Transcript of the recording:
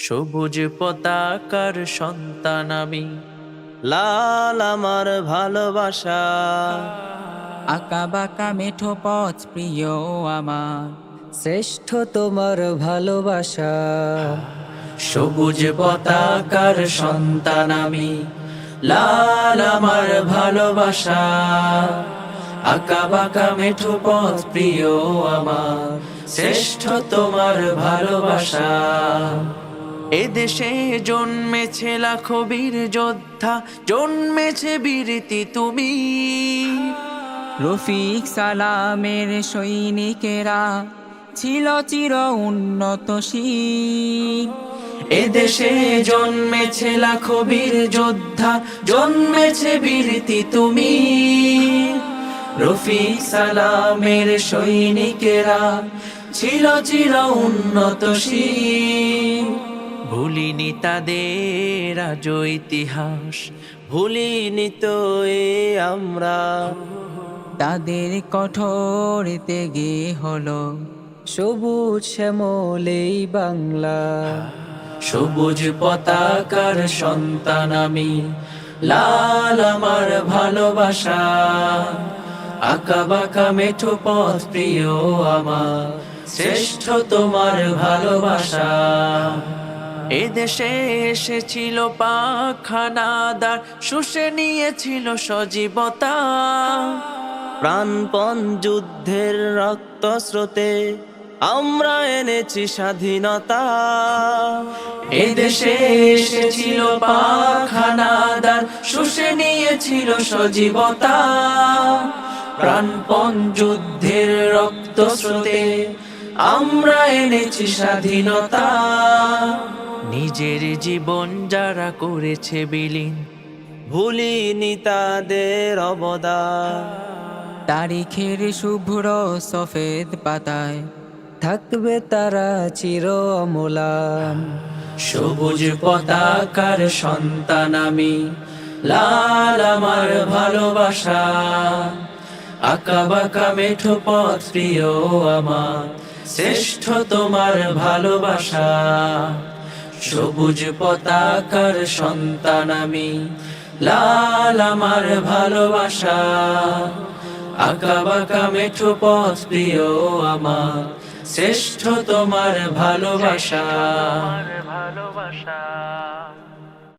সবুজ পতাকার সন্তান আমি, লাল আমার ভালোবাসা। আঁকা বাঁকা মেঠো পথ প্রিয় আমার, শ্রেষ্ঠ তোমার ভালোবাসা। সবুজ পতাকার সন্তান আমি, লাল আমার ভালোবাসা। আঁকা বাঁকা মেঠো পথ প্রিয় আমার, শ্রেষ্ঠ তোমার ভালোবাসা। এদেশে জন্মেছে লাখো বীর যোদ্ধা, জন্মেছে বীরতি তুমি। রফিক সালামের সৈনিকেরা ছিল চির উন্নতশীল। এদেশে জন্মেছে লাখো বীর যোদ্ধা, জন্মেছে বীরতি তুমি। রফিক সালামের সৈনিকেরা ছিল চির উন্নতশীল। ভুলিনি তাদের আজ ইতিহাস, ভুলিনি তো এ আমরা। তাদের কঠোর ত্যাগে হলো সবুজ শ্যামলেই বাংলা। সবুজ পতাকার সন্তান আমি, লাল আমার ভালোবাসা। আঁকা বাঁকা মেঠো পথ প্রিয় আমার, শ্রেষ্ঠ তোমার ভালোবাসা। এদেশে এসেছিল পাখানাদার, শুষে নিয়েছিল সজীবতা। প্রাণপণ যুদ্ধের রক্ত স্রোতে আমরা এনেছি স্বাধীনতা। এদেশে এসেছিল পাখানাদার, শুষে নিয়েছিল সজীবতা। প্রাণপণ যুদ্ধের রক্ত স্রোতে আমরা এনেছি স্বাধীনতা। নিজের জীবন যারা করেছে বিলীন, ভুলিনি তাদের অবদান। তারিখের শুভ্র সফেদ পাতায় থাকবে তারা চির অমলান। সবুজ পতাকার সন্তান আমি, লাল আমার ভালোবাসা। আঁকা বাঁকা মেঠো পথ প্রিয় আমার, শ্রেষ্ঠ তোমার ভালোবাসা। সবুজ পতাকার সন্তান আমি, লাল আমার ভালোবাসা। আঁকা বাঁকা মেঠো পথ প্রিয় আমার, শ্রেষ্ঠ তোমার ভালোবাসা।